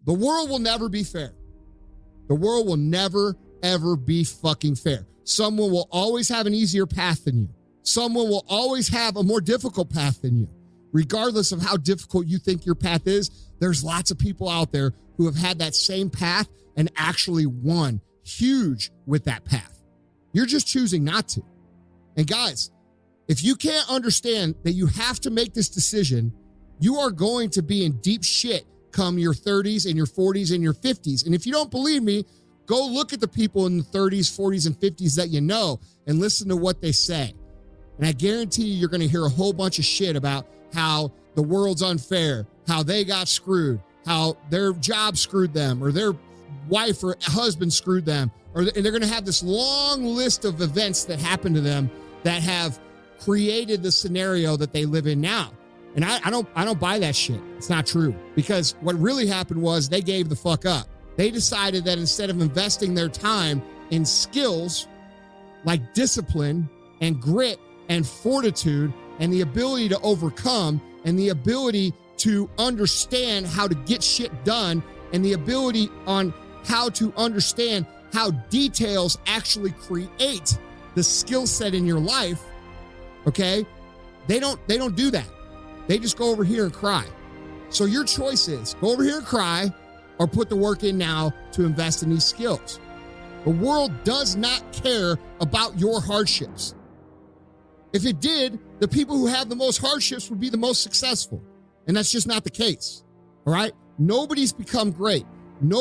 The world will never be fair. The world will never, ever be fucking fair. Someone will always have an easier path than you. Someone will always have a more difficult path than you. Regardless of how difficult you think your path is, there's lots of people out there who have had that same path and actually won huge with that path. You're just choosing not to. And guys, if you can't understand that you have to make this decision, you are going to be in deep shit come your 30s and your 40s and your 50s. And if you don't believe me, go look at the people in the 30s, 40s, and 50s that you know and listen to what they say. And I guarantee you're going to hear a whole bunch of shit about how the world's unfair, how they got screwed, how their job screwed them, or their wife or husband screwed them, and they're going to have this long list of events that happened to them that have created the scenario that they live in now. And I don't buy that shit. It's not true. Because what really happened was they gave the fuck up. They decided that instead of investing their time in skills like discipline and grit and fortitude and the ability to overcome and the ability to understand how to get shit done and the ability on how to understand how details actually create the skill set in your life, okay? They don't do that. They just go over here and cry. So your choice is go over here and cry or put the work in now to invest in these skills. The world does not care about your hardships. If it did, the people who have the most hardships would be the most successful. And that's just not the case. All right? Nobody's become great. And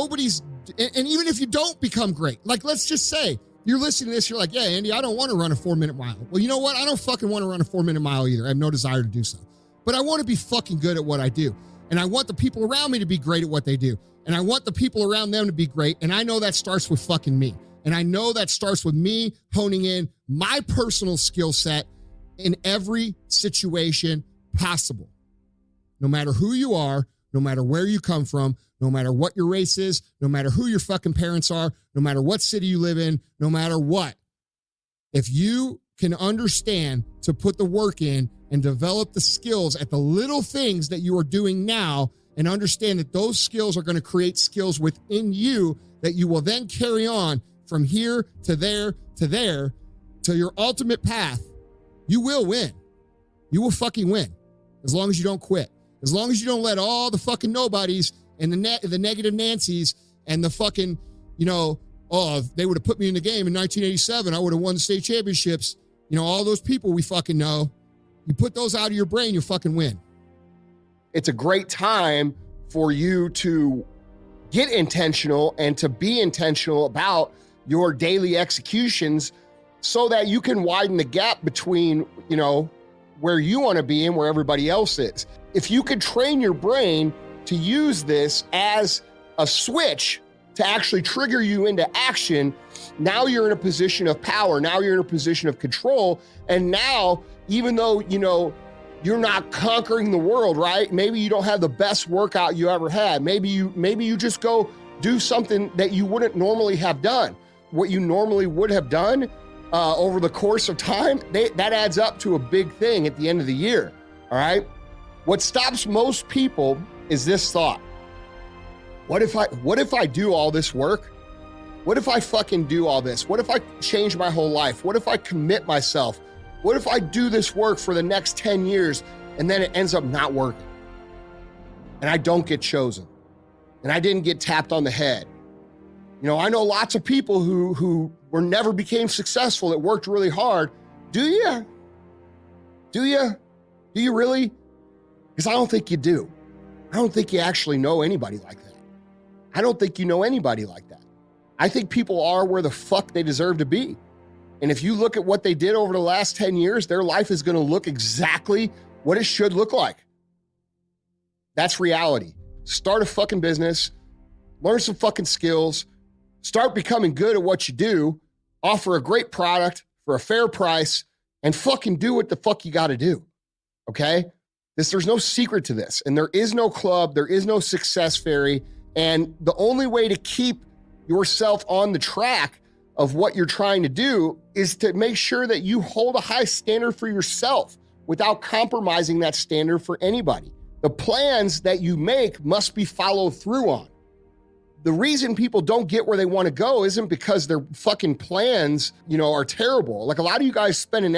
even if you don't become great, like let's just say you're listening to this, you're like, yeah, Andy, I don't want to run a 4-minute mile. Well, you know what? I don't fucking want to run a 4-minute mile either. I have no desire to do so. But I want to be fucking good at what I do. And I want the people around me to be great at what they do. And I want the people around them to be great. And I know that starts with fucking me. And I know that starts with me honing in my personal skill set in every situation possible. No matter who you are, no matter where you come from, no matter what your race is, no matter who your fucking parents are, no matter what city you live in, no matter what. If you can understand to put the work in and develop the skills at the little things that you are doing now and understand that those skills are going to create skills within you that you will then carry on from here to there to your ultimate path, you will win. You will fucking win as long as you don't quit. As long as you don't let all the fucking nobodies and the negative Nancys and the fucking, oh, if they would have put me in the game in 1987, I would have won the state championships. All those people we fucking know. You put those out of your brain, you fucking win. It's a great time for you to get intentional and to be intentional about your daily executions so that you can widen the gap between, where you want to be and where everybody else is. If you could train your brain to use this as a switch to actually trigger you into action, now you're in a position of power. Now you're in a position of control. And now, even though, you're not conquering the world, right? Maybe you don't have the best workout you ever had. Maybe you just go do something that you wouldn't normally have done. What you normally would have done over the course of time, that adds up to a big thing at the end of the year, all right? What stops most people is this thought. What if I do all this work? What if I fucking do all this? What if I change my whole life? What if I commit myself? What if I do this work for the next 10 years and then it ends up not working? And I don't get chosen. And I didn't get tapped on the head. I know lots of people who never became successful that worked really hard. Do you? Do you really? Because I don't think you do. I don't think you actually know anybody like that. I don't think you know anybody like that. I think people are where the fuck they deserve to be. And if you look at what they did over the last 10 years, their life is going to look exactly what it should look like. That's reality. Start a fucking business, learn some fucking skills, start becoming good at what you do, offer a great product for a fair price, and fucking do what the fuck you got to do. Okay? There's no secret to this. And there is no club. There is no success fairy. And the only way to keep yourself on the track of what you're trying to do is to make sure that you hold a high standard for yourself without compromising that standard for anybody. The plans that you make must be followed through on. The reason people don't get where they want to go isn't because their fucking plans, are terrible. Like a lot of you guys spending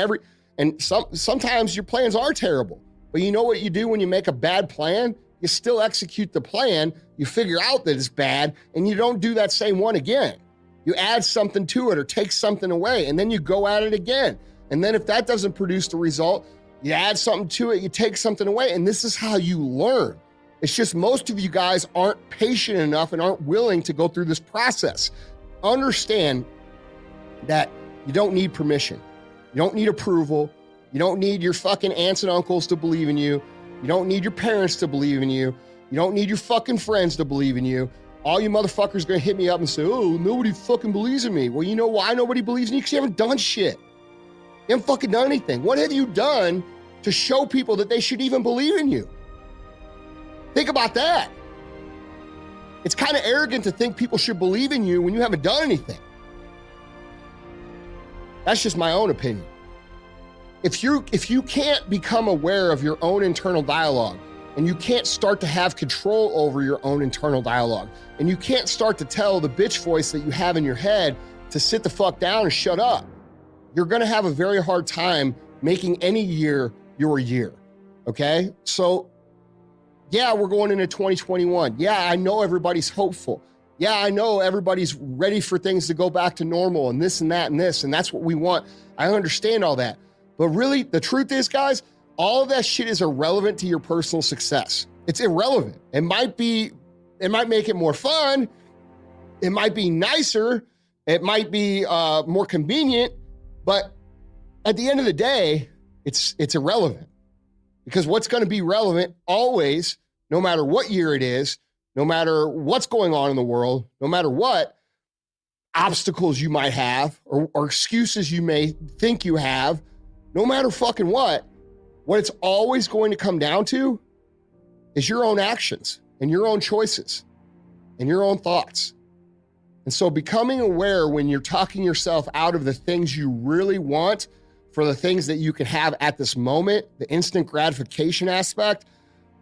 sometimes your plans are terrible. But you know what you do when you make a bad plan? You still execute the plan, you figure out that it's bad, and you don't do that same one again. You add something to it or take something away, and then you go at it again. And then if that doesn't produce the result, you add something to it, you take something away, and this is how you learn. It's just most of you guys aren't patient enough and aren't willing to go through this process. Understand that you don't need permission. You don't need approval. You don't need your fucking aunts and uncles to believe in you. You don't need your parents to believe in you. You don't need your fucking friends to believe in you. All you motherfuckers are gonna hit me up and say, oh, nobody fucking believes in me. Well, you know why nobody believes in you? Because you haven't done shit. You haven't fucking done anything. What have you done to show people that they should even believe in you? Think about that. It's kind of arrogant to think people should believe in you when you haven't done anything. That's just my own opinion. If you can't become aware of your own internal dialogue, and you can't start to have control over your own internal dialogue, and you can't start to tell the bitch voice that you have in your head to sit the fuck down and shut up, you're gonna have a very hard time making any year your year, okay? So yeah, we're going into 2021. Yeah, I know everybody's hopeful. Yeah, I know everybody's ready for things to go back to normal and this and that and this, and that's what we want. I understand all that. But really, the truth is, guys, all of that shit is irrelevant to your personal success. It's irrelevant. It might make it more fun. It might be nicer. It might be more convenient. But at the end of the day, it's irrelevant. Because what's going to be relevant always, no matter what year it is, no matter what's going on in the world, no matter what obstacles you might have or excuses you may think you have, no matter fucking what it's always going to come down to is your own actions and your own choices and your own thoughts. And so becoming aware when you're talking yourself out of the things you really want for the things that you can have at this moment, the instant gratification aspect,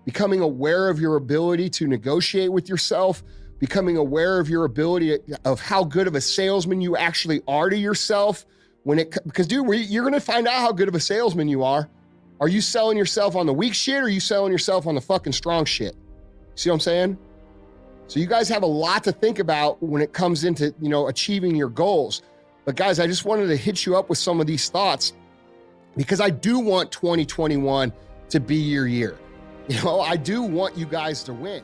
becoming aware of your ability to negotiate with yourself, becoming aware of your ability of how good of a salesman you actually are to yourself. Because dude, you're going to find out how good of a salesman you are. Are you selling yourself on the weak shit or are you selling yourself on the fucking strong shit? See what I'm saying? So you guys have a lot to think about when it comes into, achieving your goals. But guys, I just wanted to hit you up with some of these thoughts because I do want 2021 to be your year. I do want you guys to win.